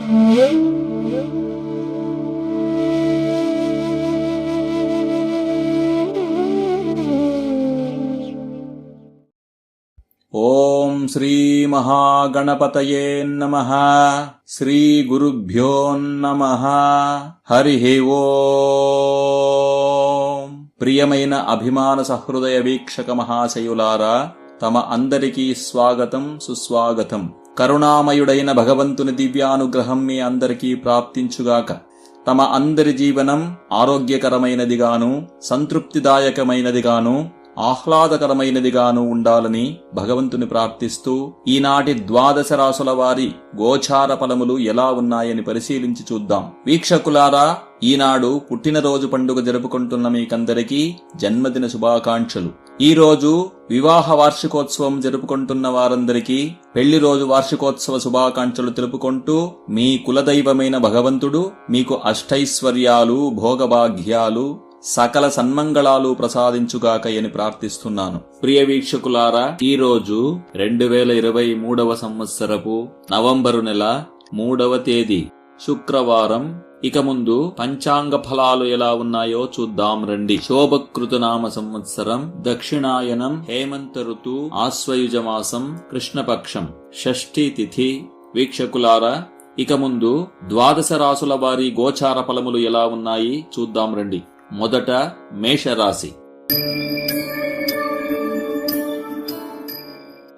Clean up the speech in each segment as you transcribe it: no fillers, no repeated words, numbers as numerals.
ఓం శ్రీ మహాగణపతయే నమః. శ్రీ గురుభ్యో నమః. హరి ఓం. ప్రియమైన అభిమాన సహృదయ వీక్షక మహాశయులారా, తమ అందరికీ స్వాగతం సుస్వాగతం. కరుణామయుడైన భగవంతుని దివ్యానుగ్రహం మీ అందరికీ ప్రాప్తించుగాక. తమ అందరి జీవనం ఆరోగ్యకరమైనదిగాను, సంతృప్తిదాయకమైనదిగాను, ఆహ్లాదకరమైనదిగాను ఉండాలని భగవంతుని ప్రార్థిస్తూ ఈనాటి 12 రాసుల వారి గోచార ఫలములు ఎలా ఉన్నాయని పరిశీలించి చూద్దాం. వీక్షకులారా, ఈనాడు పుట్టినరోజు పండుగ జరుపుకుంటున్న మీకందరికీ జన్మదిన శుభాకాంక్షలు. ఈ రోజు వివాహ వార్షికోత్సవం జరుపుకుంటున్న వారందరికీ పెళ్లి రోజు వార్షికోత్సవ శుభాకాంక్షలు తెలుపుకుంటూ మీ కులదైవమైన భగవంతుడు మీకు అష్టైశ్వర్యాలు, భోగభాగ్యాలు, సకల సన్మంగళాలు ప్రసాదించుగాకయని ప్రార్థిస్తున్నాను. ప్రియ వీక్షకులారా, ఈ రోజు 2023వ సంవత్సరపు నవంబరు నెల 3వ తేదీ శుక్రవారం. ఇక ముందు పంచాంగ ఫలాలు ఎలా ఉన్నాయో చూద్దాం రండి. శోభకృతనామ సంవత్సరం, దక్షిణాయనం, హేమంత ఋతు, ఆశ్వయుజ మాసం, కృష్ణపక్షం, షష్ఠీ తిథి. వీక్షకులారా, ఇక ముందు 12 రాసుల వారి గోచార ఫలములు ఎలా ఉన్నాయి చూద్దాం రండి. మొదట మేషరాశి.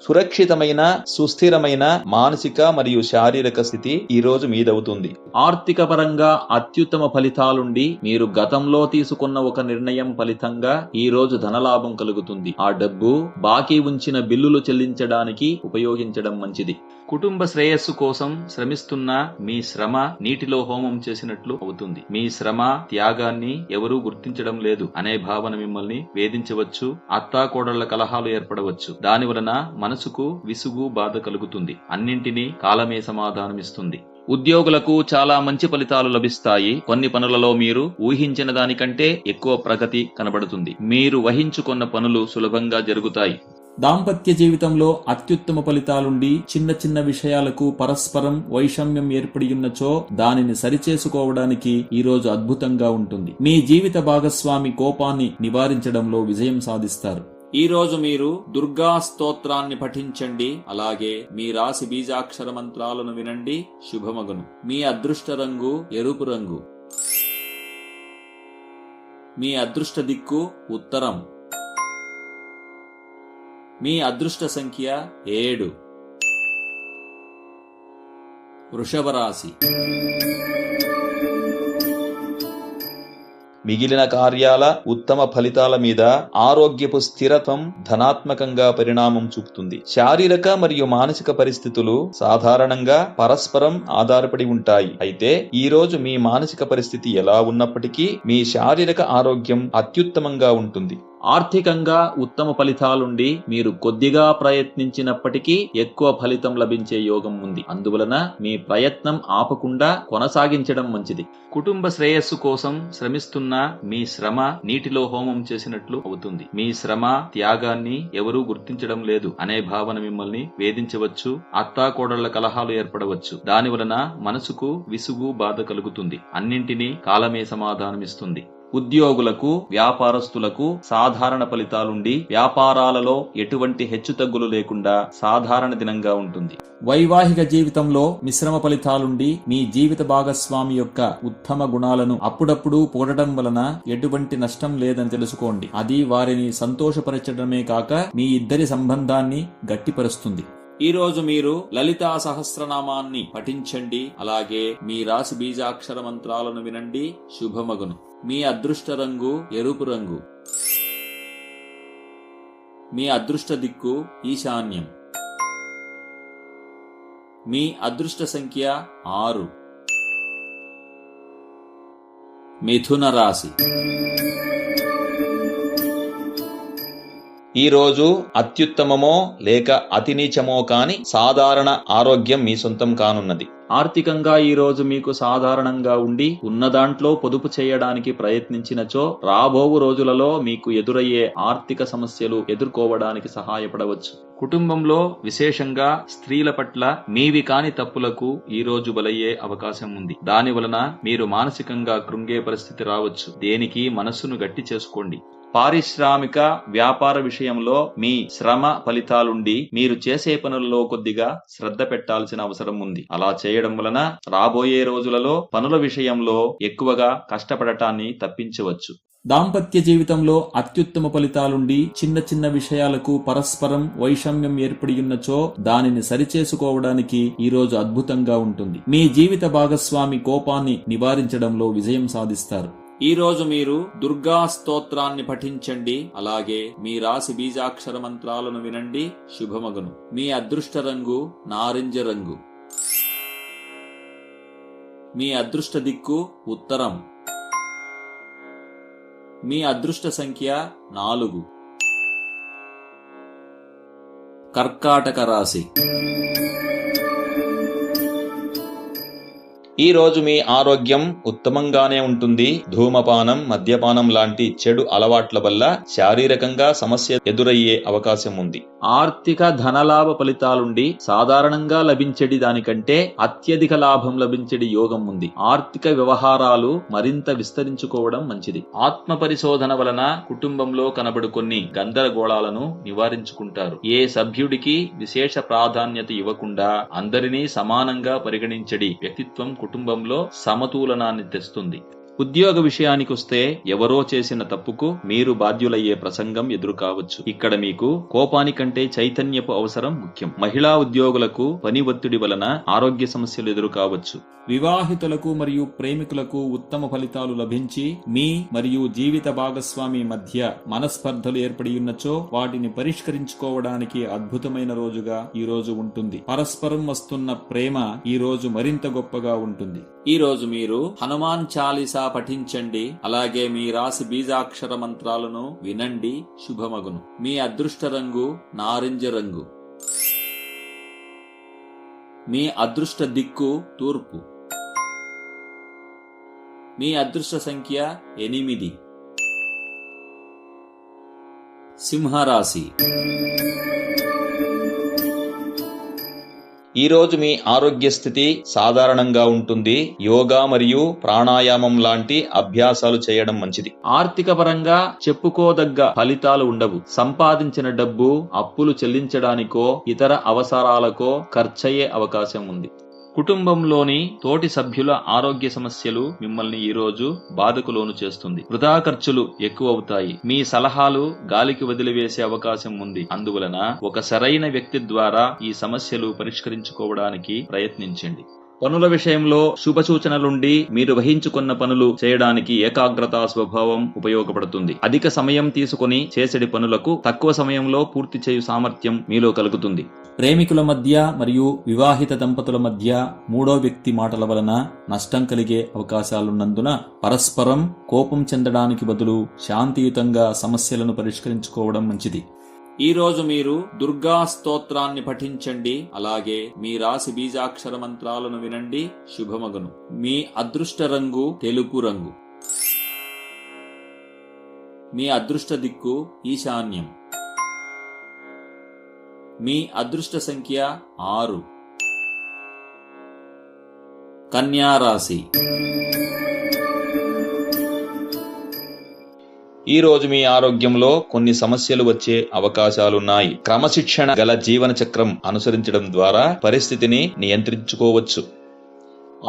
సురక్షితమైన, సుస్థిరమైన మానసిక మరియు శారీరక స్థితి ఈ రోజు మీదవుతుంది. ఆర్థిక పరంగా అత్యుత్తమ ఫలితాలుండి మీరు గతంలో తీసుకున్న ఒక నిర్ణయం ఫలితంగా ఈ రోజు ధనలాభం కలుగుతుంది. ఆ డబ్బు బాకీ ఉంచిన బిల్లులు చెల్లించడానికి ఉపయోగించడం మంచిది. కుటుంబ శ్రేయస్సు కోసం శ్రమిస్తున్న మీ శ్రమ నీటిలో హోమం చేసినట్లు అవుతుంది. మీ శ్రమ త్యాగాన్ని ఎవరూ గుర్తించడం లేదు అనే భావన మిమ్మల్ని వేధించవచ్చు. అత్తాకోడళ్ల కలహాలు ఏర్పడవచ్చు. దాని వలన మనసుకు విసుగు, బాధ కలుగుతుంది. అన్నింటినీ కాలమే సమాధానమిస్తుంది. ఉద్యోగులకు చాలా మంచి ఫలితాలు లభిస్తాయి. కొన్ని పనులలో మీరు ఊహించిన దానికంటే ఎక్కువ ప్రగతి కనబడుతుంది. మీరు వహించుకున్న పనులు సులభంగా జరుగుతాయి. దాంపత్య జీవితంలో అత్యుత్తమ ఫలితాలుండి చిన్న చిన్న విషయాలకు పరస్పరం వైషమ్యం ఏర్పడియున్నచో దానిని సరిచేసుకోవడానికి ఈ రోజు అద్భుతంగా ఉంటుంది. మీ జీవిత భాగస్వామి కోపాన్ని నివారించడంలో విజయం సాధిస్తారు. ఈ రోజు మీరు దుర్గా స్తోత్రాన్ని పఠించండి. అలాగే మీ రాశి బీజాక్షర మంత్రాలను వినండి. శుభమగును. మీ అదృష్ట రంగు ఎరుపు రంగు. మీ అదృష్ట దిక్కు ఉత్తరం. మీ అదృష్ట సంఖ్య 7. వృషభ రాశి. మిగిలిన కార్యాల ఉత్తమ ఫలితాల మీద ఆరోగ్యపు స్థిరత్వం ధనాత్మకంగా పరిణామం చూపుతుంది. శారీరక మరియు మానసిక పరిస్థితులు సాధారణంగా పరస్పరం ఆధారపడి ఉంటాయి. అయితే ఈ రోజు మీ మానసిక పరిస్థితి ఎలా ఉన్నప్పటికీ మీ శారీరక ఆరోగ్యం అత్యుత్తమంగా ఉంటుంది. ఆర్థికంగా ఉత్తమ ఫలితాలుండి మీరు కొద్దిగా ప్రయత్నించినప్పటికీ ఎక్కువ ఫలితం లభించే యోగం ఉంది. అందువలన మీ ప్రయత్నం ఆపకుండా కొనసాగించడం మంచిది. కుటుంబ శ్రేయస్సు కోసం శ్రమిస్తున్న మీ శ్రమ నీటిలో హోమం చేసినట్లు అవుతుంది. మీ శ్రమ త్యాగాన్ని ఎవరూ గుర్తించడం లేదు అనే భావన మిమ్మల్ని వేధించవచ్చు. అత్తాకోడళ్ల కలహాలు ఏర్పడవచ్చు. దాని వలన మనసుకు విసుగు, బాధ కలుగుతుంది. అన్నింటినీ కాలమే సమాధానమిస్తుంది. ఉద్యోగులకు, వ్యాపారస్తులకు సాధారణ ఫలితాలుండి వ్యాపారాలలో ఎటువంటి హెచ్చుతగ్గులు లేకుండా సాధారణ దినంగా ఉంటుంది. వైవాహిక జీవితంలో మిశ్రమ ఫలితాలుండి మీ జీవిత భాగస్వామి యొక్క ఉత్తమ గుణాలను అప్పుడప్పుడు పొగడటం వలన ఎటువంటి నష్టం లేదని తెలుసుకోండి. అది వారిని సంతోషపరచడమే కాక మీ ఇద్దరి సంబంధాన్ని గట్టిపరుస్తుంది. ఈ రోజు మీరు లలితా సహస్రనామాన్ని పఠించండి. అలాగే మీ రాశి బీజాక్షర మంత్రాలను వినండి. శుభమగును. మీ అదృష్ట రంగు ఎరుపు రంగు. మీ అదృష్ట దిక్కు ఈశాన్యం. మీ అదృష్ట సంఖ్య 6. మిథున రాశి. ఈ రోజు అత్యుత్తమమో లేక అతి నీచమో కాని సాధారణ ఆరోగ్యం మీ సొంతం కానున్నది. ఆర్థికంగా ఈ రోజు మీకు సాధారణంగా ఉండి ఉన్న దాంట్లో పొదుపు చేయడానికి ప్రయత్నించినచో రాబోవు రోజులలో మీకు ఎదురయ్యే ఆర్థిక సమస్యలు ఎదుర్కోవడానికి సహాయపడవచ్చు. కుటుంబంలో విశేషంగా స్త్రీల పట్ల మీవి కాని తప్పులకు ఈ రోజు బలయ్యే అవకాశం ఉంది. దాని వలన మీరు మానసికంగా కృంగే పరిస్థితి రావచ్చు. దేనికి మనస్సును గట్టి చేసుకోండి. పారిశ్రామిక వ్యాపార విషయంలో మీ శ్రమ ఫలితాలుండి మీరు చేసే పనులలో కొద్దిగా శ్రద్ధ పెట్టాల్సిన అవసరం ఉంది. అలా చేయడం వలన రాబోయే రోజులలో పనుల విషయంలో ఎక్కువగా కష్టపడటాన్ని తప్పించవచ్చు. దాంపత్య జీవితంలో అత్యుత్తమ ఫలితాలుండి చిన్న చిన్న విషయాలకు పరస్పరం వైషమ్యం ఏర్పడియున్నచో దానిని సరిచేసుకోవడానికి ఈ రోజు అద్భుతంగా ఉంటుంది. మీ జీవిత భాగస్వామి కోపాన్ని నివారించడంలో విజయం సాధిస్తారు. ఈ రోజు మీరు దుర్గా స్తోత్రాన్ని పఠించండి. అలాగే మీ రాశి బీజాక్షర మంత్రాలను వినండి. శుభమగును. మీ అదృష్ట రంగు నారింజ రంగు. మీ అదృష్ట దిక్కు ఉత్తరం. మీ అదృష్ట సంఖ్య 4. కర్కాటక రాశి. ఈ రోజు మీ ఆరోగ్యం ఉత్తమంగానే ఉంటుంది. ధూమపానం, మద్యపానం లాంటి చెడు అలవాట్ల వల్ల శారీరకంగా సమస్య ఎదురయ్యే అవకాశం ఉంది. ఆర్థిక ధనలాభ ఫలితాలుండి సాధారణంగా లభించేది దానికంటే అత్యధిక లాభం లభించేది యోగం ఉంది. ఆర్థిక వ్యవహారాలు మరింత విస్తరించుకోవడం మంచిది. ఆత్మ పరిశోధన వలన కుటుంబంలో కనబడు కొన్ని గందరగోళాలను నివారించుకుంటారు. ఏ సభ్యుడికి విశేష ప్రాధాన్యత ఇవ్వకుండా అందరినీ సమానంగా పరిగణించడి వ్యక్తిత్వం కుటుంబంలో సమతూలనాన్ని తెస్తుంది. ఉద్యోగ విషయానికొస్తే ఎవరో చేసిన తప్పుకు మీరు బాధ్యులయ్యే ప్రసంగం ఎదురు కావచ్చు. ఇక్కడ మీకు కోపానికంటే చైతన్యపు అవసరం ముఖ్యం. మహిళా ఉద్యోగులకు పని ఒత్తిడి వలన ఆరోగ్య సమస్యలు ఎదురు కావచ్చు. వివాహితులకు మరియు ప్రేమికులకు ఉత్తమ ఫలితాలు లభించి మీ మరియు జీవిత భాగస్వామి మధ్య మనస్పర్ధలు ఏర్పడియున్నచో వాటిని పరిష్కరించుకోవడానికి అద్భుతమైన రోజుగా ఈ రోజు ఉంటుంది. పరస్పరం వస్తున్న ప్రేమ ఈ రోజు మరింత గొప్పగా ఉంటుంది. ఈ రోజు మీరు హనుమాన్ చాలీసా పఠించండి. అలాగే మీ రాశి బీజాక్షర మంత్రాలను వినండి. శుభమగును. మీ అదృష్ట రంగు నారింజ రంగు. మీ అదృష్ట దిక్కు తూర్పు. మీ అదృష్ట సంఖ్య 8. సింహరాశి. ఈ రోజు మీ ఆరోగ్య స్థితి సాధారణంగా ఉంటుంది. యోగా మరియు ప్రాణాయామం లాంటి అభ్యాసాలు చేయడం మంచిది. ఆర్థిక పరంగా చెప్పుకోదగ్గ ఫలితాలు ఉండవు. సంపాదించిన డబ్బు అప్పులు చెల్లించడానికో ఇతర అవసరాలకో ఖర్చయ్యే అవకాశం ఉంది. కుటుంబంలోని తోటి సభ్యుల ఆరోగ్య సమస్యలు మిమ్మల్ని ఈ రోజు బాధకు లోను చేస్తుంది. వృధా ఖర్చులు ఎక్కువ అవుతాయి. మీ సలహాలు గాలికి వదిలివేసే అవకాశం ఉంది. అందువలన ఒక సరైన వ్యక్తి ద్వారా ఈ సమస్యలు పరిష్కరించుకోవడానికి ప్రయత్నించండి. పనుల విషయంలో శుభ సూచనలుండి మీరు వహించుకున్న పనులు చేయడానికి ఏకాగ్రతా స్వభావం ఉపయోగపడుతుంది. అధిక సమయం తీసుకుని చేసేడి పనులకు తక్కువ సమయంలో పూర్తి చేయు సామర్థ్యం మీలో కలుగుతుంది. ప్రేమికుల మధ్య మరియు వివాహిత దంపతుల మధ్య మూడో వ్యక్తి మాటల వలన నష్టం కలిగే అవకాశాలున్నందున పరస్పరం కోపం చెందడానికి బదులు శాంతియుతంగా సమస్యలను పరిష్కరించుకోవడం మంచిది. ఈ రోజు మీరు దుర్గా స్తోత్రాన్ని పఠించండి. అలాగే మీ రాశి బీజాక్షర మంత్రాలను వినండి. శుభమగును. మీ అదృష్ట రంగు తెలుపు రంగు. మీ అదృష్ట దిక్కు ఈశాన్యం. మీ అదృష్ట సంఖ్య 6. కన్యా రాశి. ఈ రోజు మీ ఆరోగ్యంలో కొన్ని సమస్యలు వచ్చే అవకాశాలున్నాయి. క్రమశిక్షణ గల జీవన చక్రం అనుసరించడం ద్వారా పరిస్థితిని నియంత్రించుకోవచ్చు.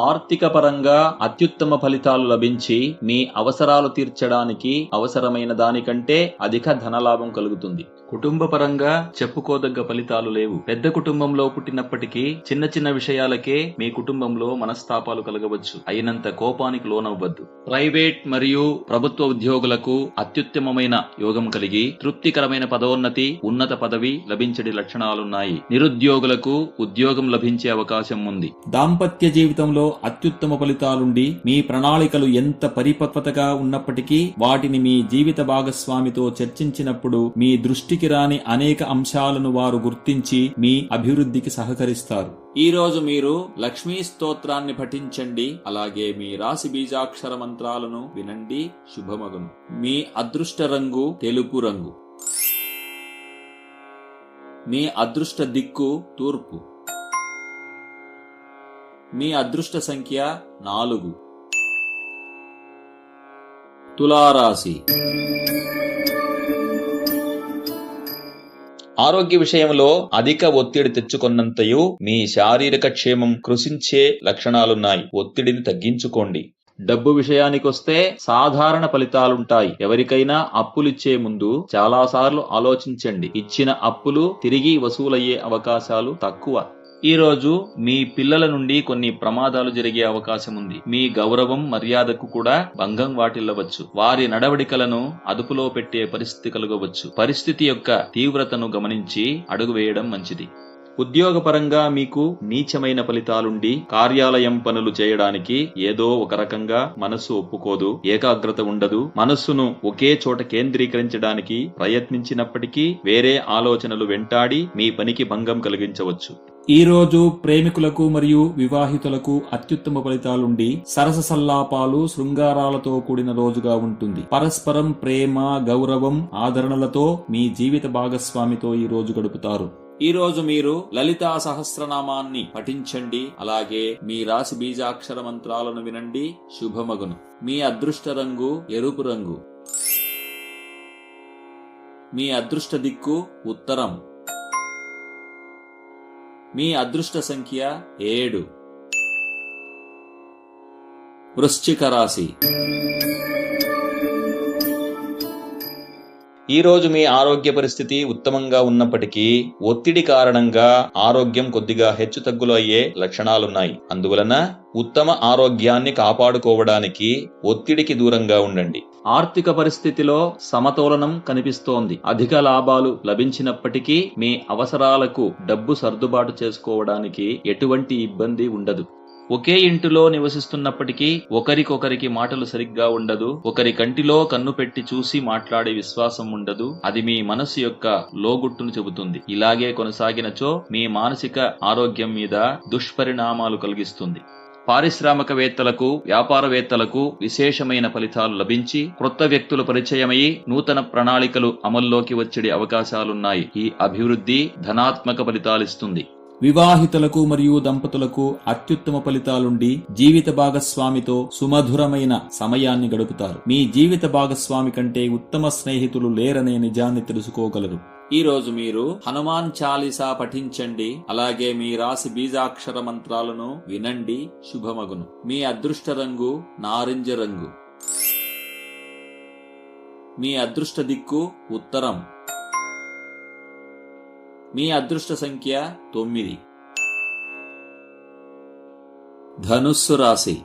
ఆర్థిక పరంగా అత్యుత్తమ ఫలితాలు లభించి మీ అవసరాలు తీర్చడానికి అవసరమైన దానికంటే అధిక ధనలాభం కలుగుతుంది. కుటుంబ పరంగా చెప్పుకోదగ్గ ఫలితాలు లేవు. పెద్ద కుటుంబంలో పుట్టినప్పటికీ చిన్న చిన్న విషయాలకే మీ కుటుంబంలో మనస్తాపాలు కలగవచ్చు. అయినంత కోపానికి లోనవ్వద్దు. ప్రైవేట్ మరియు ప్రభుత్వ ఉద్యోగులకు అత్యుత్తమమైన యోగం కలిగి తృప్తికరమైన పదోన్నతి, ఉన్నత పదవి లభించే లక్షణాలున్నాయి. నిరుద్యోగులకు ఉద్యోగం లభించే అవకాశం ఉంది. దాంపత్య జీవితంలో విషయంలో అత్యుత్తమ ఫలితాలుండి మీ ప్రణాళికలు ఎంత పరిపక్వతగా ఉన్నప్పటికీ వాటిని మీ జీవిత భాగస్వామితో చర్చించినప్పుడు మీ దృష్టికి రాని అనేక అంశాలను వారు గుర్తించి మీ అభివృద్ధికి సహకరిస్తారు. ఈ రోజు మీరు లక్ష్మీ స్తోత్రాన్ని పఠించండి. అలాగే మీ రాశి బీజాక్షర మంత్రాలను వినండి. శుభమగును. మీ అదృష్ట రంగు తెలుపు రంగు. మీ అదృష్ట దిక్కు తూర్పు. మీ అదృష్ట సంఖ్య 4. తులారాశి. ఆరోగ్య విషయంలో అధిక ఒత్తిడి తెచ్చుకున్నంతయు మీ శారీరక క్షేమం కృషించే లక్షణాలున్నాయి. ఒత్తిడిని తగ్గించుకోండి. డబ్బు విషయానికొస్తే సాధారణ ఫలితాలుంటాయి. ఎవరికైనా అప్పులిచ్చే ముందు చాలాసార్లు ఆలోచించండి. ఇచ్చిన అప్పులు తిరిగి వసూలయ్యే అవకాశాలు తక్కువ. ఈ రోజు మీ పిల్లల నుండి కొన్ని ప్రమాదాలు జరిగే అవకాశం ఉంది. మీ గౌరవం మర్యాదకు కూడా భంగం వాటిల్లవచ్చు. వారి నడవడికలను అదుపులో పెట్టే పరిస్థితి కలగవచ్చు. పరిస్థితి యొక్క తీవ్రతను గమనించి అడుగు వేయడం మంచిది. ఉద్యోగపరంగా మీకు నీచమైన ఫలితాలుండి కార్యాలయం పనులు చేయడానికి ఏదో ఒక రకంగా మనస్సు ఒప్పుకోదు. ఏకాగ్రత ఉండదు. మనస్సును ఒకే చోట కేంద్రీకరించడానికి ప్రయత్నించినప్పటికీ వేరే ఆలోచనలు వెంటాడి మీ పనికి భంగం కలిగించవచ్చు. ఈ రోజు ప్రేమికులకు మరియు వివాహితులకు అత్యుత్తమ ఫలితాలుండి సరస సల్లాపాలు శృంగారాలతో కూడిన రోజుగా ఉంటుంది. పరస్పరం ప్రేమ, గౌరవం, ఆదరణలతో మీ జీవిత భాగస్వామితో ఈ రోజు గడుపుతారు. ఈ రోజు మీరు లలితా సహస్రనామాన్ని పఠించండి. అలాగే మీ రాశి బీజాక్షర మంత్రాలను వినండి. శుభమగును. మీ అదృష్ట రంగు ఎరుపు రంగు. మీ అదృష్ట దిక్కు ఉత్తరం. మీ అదృష్ట సంఖ్య 7. వృశ్చిక రాశి. ఈ రోజు మీ ఆరోగ్య పరిస్థితి ఉత్తమంగా ఉన్నప్పటికీ ఒత్తిడి కారణంగా ఆరోగ్యం కొద్దిగా హెచ్చుతగ్గులు అయ్యే లక్షణాలున్నాయి. అందువలన ఉత్తమ ఆరోగ్యాన్ని కాపాడుకోవడానికి ఒత్తిడికి దూరంగా ఉండండి. ఆర్థిక పరిస్థితిలో సమతోలనం కనిపిస్తోంది. అధిక లాభాలు లభించినప్పటికీ మీ అవసరాలకు డబ్బు సర్దుబాటు చేసుకోవడానికి ఎటువంటి ఇబ్బంది ఉండదు. ఒకే ఇంటిలో నివసిస్తున్నప్పటికీ ఒకరికొకరికి మాటలు సరిగ్గా ఉండదు. ఒకరి కంటిలో కన్ను పెట్టి చూసి మాట్లాడే విశ్వాసం ఉండదు. అది మీ మనసు యొక్క లోగుట్టును చెబుతుంది. ఇలాగే కొనసాగినచో మీ మానసిక ఆరోగ్యం మీద దుష్పరిణామాలు కలిగిస్తుంది. పారిశ్రామికవేత్తలకు, వ్యాపారవేత్తలకు విశేషమైన ఫలితాలు లభించి క్రొత్త వ్యక్తులు పరిచయమై నూతన ప్రణాళికలు అమల్లోకి వచ్చే అవకాశాలున్నాయి. ఈ అభివృద్ధి ధనాత్మక ఫలితాలిస్తుంది. వివాహితులకు మరియు దంపతులకు అత్యుత్తమ ఫలితాలుండి జీవిత భాగస్వామితో సుమధురమైన సమయాన్ని గడుపుతారు. మీ జీవిత భాగస్వామి కంటే ఉత్తమ స్నేహితులు లేరనే నిజాన్ని తెలుసుకోగలరు. ఈ రోజు మీరు హనుమాన్ చాలీసా పఠించండి. అలాగే మీ రాశి బీజాక్షర మంత్రాలను వినండి. శుభమగును. మీ అదృష్ట రంగు నారింజ రంగు. మీ అదృష్ట దిక్కు ఉత్తరం. మీ అదృష్ట సంఖ్య 9. ధనుస్సు రాశి.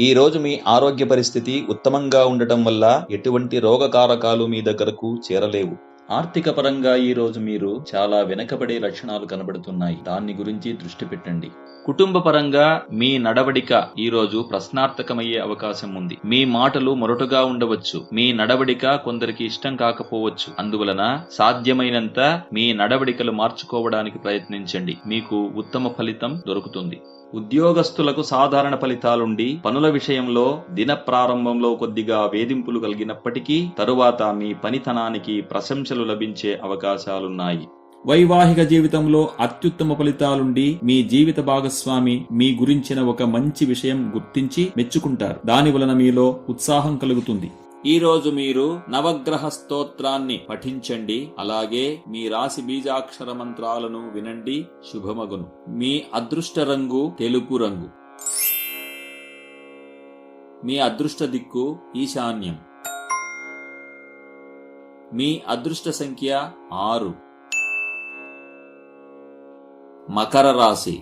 ఈ రోజు మీ ఆరోగ్య పరిస్థితి ఉత్తమంగా ఉండటం వల్ల ఎటువంటి రోగకారకాలు మీ దగ్గరకు చేరలేవు. ఆర్థిక పరంగా ఈ రోజు మీరు చాలా వెనకబడే లక్షణాలు కనబడుతున్నాయి. దాన్ని గురించి దృష్టి పెట్టండి. కుటుంబ పరంగా మీ నడవడిక ఈ రోజు ప్రశ్నార్థకమయ్యే అవకాశం ఉంది. మీ మాటలు మొరటుగా ఉండవచ్చు. మీ నడవడిక కొందరికి ఇష్టం కాకపోవచ్చు. అందువలన సాధ్యమైనంత మీ నడవడికలు మార్చుకోవడానికి ప్రయత్నించండి. మీకు ఉత్తమ ఫలితం దొరుకుతుంది. ఉద్యోగస్తులకు సాధారణ ఫలితాలుండి పనుల విషయంలో దిన ప్రారంభంలో కొద్దిగా వేధింపులు కలిగినప్పటికీ తరువాత మీ పనితనానికి ప్రశంసలు లభించే అవకాశాలున్నాయి. వైవాహిక జీవితంలో అత్యుత్తమ ఫలితాలుండి మీ జీవిత భాగస్వామి మీ గురించిన ఒక మంచి విషయం గుర్తించి మెచ్చుకుంటారు. దాని వలన మీలో ఉత్సాహం కలుగుతుంది. ఈ రోజు మీరు నవగ్రహ స్తోత్రాన్ని పఠించండి. అలాగే మీ రాశి బీజాక్షర మంత్రాలను వినండి. శుభమగును. మీ అదృష్ట రంగు తెలుపు రంగు. మీ అదృష్ట దిక్కు ఈశాన్యం. మీ అదృష్ట సంఖ్య 6. మకర రాశి.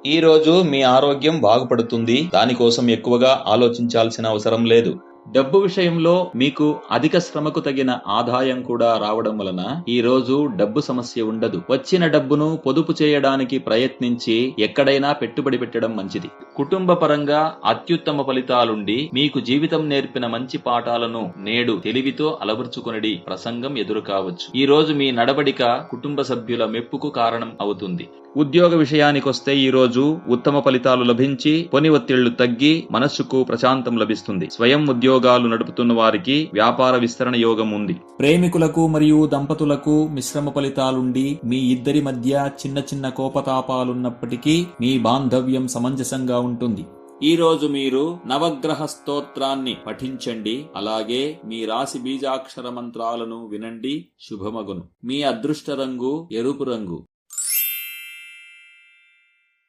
ఈ రోజు మీ ఆరోగ్యం బాగుపడుతుంది. దానికోసం ఎక్కువగా ఆలోచించాల్సిన అవసరం లేదు. డబ్బు విషయంలో మీకు అధిక శ్రమకు తగిన ఆదాయం కూడా రావడం వలన ఈ రోజు డబ్బు సమస్య ఉండదు. వచ్చిన డబ్బును పొదుపు చేయడానికి ప్రయత్నించి ఎక్కడైనా పెట్టుబడి పెట్టడం మంచిది. కుటుంబ పరంగా అత్యుత్తమ ఫలితాలుండి మీకు జీవితం నేర్పిన మంచి పాఠాలను నేడు తెలివితో అలవర్చుకొనిడి ప్రసంగం ఎదురు కావచ్చు. ఈ రోజు మీ నడవడిక కుటుంబ సభ్యుల మెప్పుకు కారణం అవుతుంది. ఉద్యోగ విషయానికొస్తే ఈ రోజు ఉత్తమ ఫలితాలు లభించి పని ఒత్తిళ్లు తగ్గి మనస్సుకు ప్రశాంతం లభిస్తుంది. స్వయం ఉద్యోగాలు నడుపుతున్న వారికి వ్యాపార విస్తరణ యోగం ఉంది. ప్రేమికులకు మరియు దంపతులకు మిశ్రమ ఫలితాలుండి మీ ఇద్దరి మధ్య చిన్న చిన్న కోపతాపాలున్నప్పటికీ మీ బాంధవ్యం సమంజసంగా ఉంటుంది. ఈ రోజు మీరు నవగ్రహ స్తోత్రాన్ని పఠించండి. అలాగే మీ రాశి బీజాక్షర మంత్రాలను వినండి. శుభమగును. మీ అదృష్ట రంగు ఎరుపు రంగు.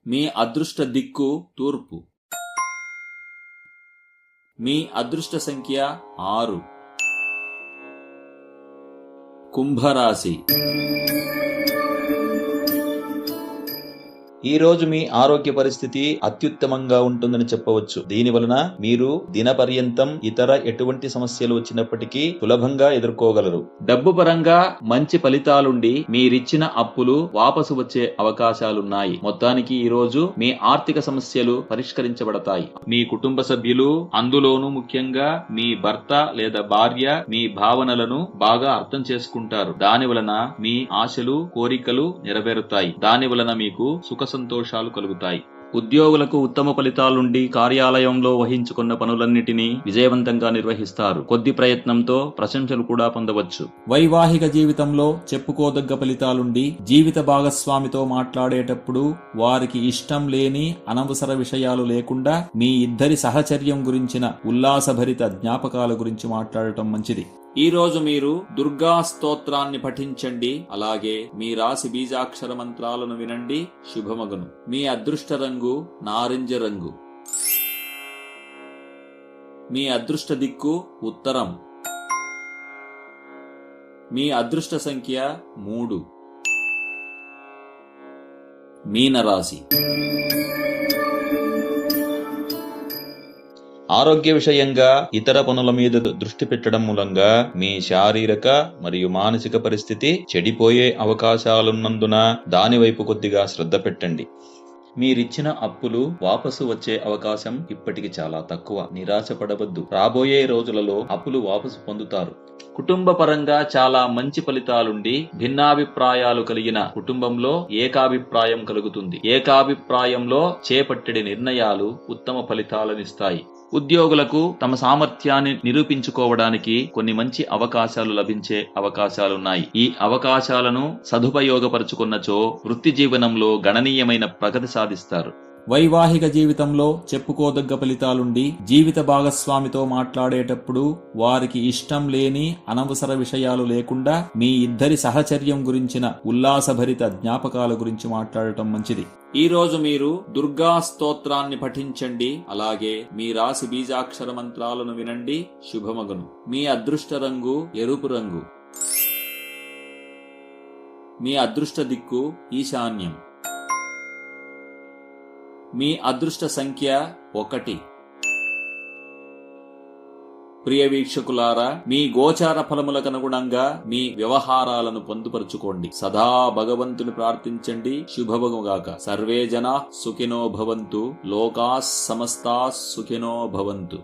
మీ అదృష్ట దిక్కు తూర్పు. మీ అదృష్ట సంఖ్య 6. కుంభరాశి. ఈ రోజు మీ ఆరోగ్య పరిస్థితి అత్యుత్తమంగా ఉంటుందని చెప్పవచ్చు. దీని వలన మీరు దినపర్యంతం ఇతర ఎటువంటి సమస్యలు వచ్చినప్పటికీ సులభంగా ఎదుర్కోగలరు. డబ్బు పరంగా మంచి ఫలితాలుండి మీరిచ్చిన అప్పులు వాపసు వచ్చే అవకాశాలున్నాయి. మొత్తానికి ఈ రోజు మీ ఆర్థిక సమస్యలు పరిష్కరించబడతాయి. మీ కుటుంబ సభ్యులు, అందులోనూ ముఖ్యంగా మీ భర్త లేదా భార్య మీ భావనలను బాగా అర్థం చేసుకుంటారు. దాని వలన మీ ఆశలు, కోరికలు నెరవేరుతాయి. దాని వలన మీకు సుఖ సంతోషాలు కలుగుతాయి. ఉద్యోగులకు ఉత్తమ ఫలితాలుండి కార్యాలయంలో వహించుకున్న పనులన్నిటినీ విజయవంతంగా నిర్వహిస్తారు. కొద్ది ప్రయత్నంతో ప్రశంసలు కూడా పొందవచ్చు. వైవాహిక జీవితంలో చెప్పుకోదగ్గ ఫలితాలుండి జీవిత భాగస్వామితో మాట్లాడేటప్పుడు వారికి ఇష్టం లేని అనవసర విషయాలు లేకుండా మీ ఇద్దరి సహచర్యం గురించిన ఉల్లాసభరిత జ్ఞాపకాల గురించి మాట్లాడటం మంచిది. ఈ రోజు మీరు దుర్గా స్తోత్రాన్ని పఠించండి. అలాగే మీ రాశి బీజాక్షర మంత్రాలను వినండి. శుభమగును. మీ అదృష్ట రంగు నారింజ రంగు. మీ అదృష్ట దిక్కు ఉత్తరం. మీ అదృష్ట సంఖ్య 3. మీనరాశి. ఆరోగ్య విషయంగా ఇతర పనుల మీద దృష్టి పెట్టడం మూలంగా మీ శారీరక మరియు మానసిక పరిస్థితి చెడిపోయే అవకాశాలున్నందున దానివైపు కొద్దిగా శ్రద్ధ పెట్టండి. మీరిచ్చిన అప్పులు వాపసు వచ్చే అవకాశం ఇప్పటికి చాలా తక్కువ. నిరాశపడవద్దు. రాబోయే రోజులలో అప్పులు వాపసు పొందుతారు. కుటుంబ పరంగా చాలా మంచి ఫలితాలుండి భిన్నాభిప్రాయాలు కలిగిన కుటుంబంలో ఏకాభిప్రాయం కలుగుతుంది. ఏకాభిప్రాయంలో చేపట్టెడి నిర్ణయాలు ఉత్తమ ఫలితాలనిస్తాయి. ఉద్యోగులకు తమ సామర్థ్యాన్ని నిరూపించుకోవడానికి కొన్ని మంచి అవకాశాలు లభించే అవకాశాలున్నాయి. ఈ అవకాశాలను సదుపయోగపరుచుకున్నచో వృత్తి జీవనంలో గణనీయమైన ప్రగతి సాధిస్తారు. వైవాహిక జీవితంలో చెప్పుకోదగ్గ ఫలితాలుండి జీవిత భాగస్వామితో మాట్లాడేటప్పుడు వారికి ఇష్టం లేని అనవసర విషయాలు లేకుండా మీ ఇద్దరి సహచర్యం గురించిన ఉల్లాసభరిత జ్ఞాపకాల గురించి మాట్లాడటం మంచిది. ఈ రోజు మీరు దుర్గా స్తోత్రాన్ని పఠించండి. అలాగే మీ రాశి బీజాక్షర మంత్రాలను వినండి. శుభమగును. మీ అదృష్ట రంగు ఎరుపు రంగు. మీ అదృష్ట దిక్కు ఈశాన్యం. మీ అదృష్ట సంఖ్య 1. ప్రియ వీక్షకులారా, మీ గోచార ఫలములకు అనుగుణంగా మీ వ్యవహారాలను పొందుపరుచుకోండి. సదా భగవంతుని ప్రార్థించండి. శుభమగుగాక. సర్వే జనా సుఖినో భవంతు. లోకాః సమస్తాః సుఖినో భవంతు.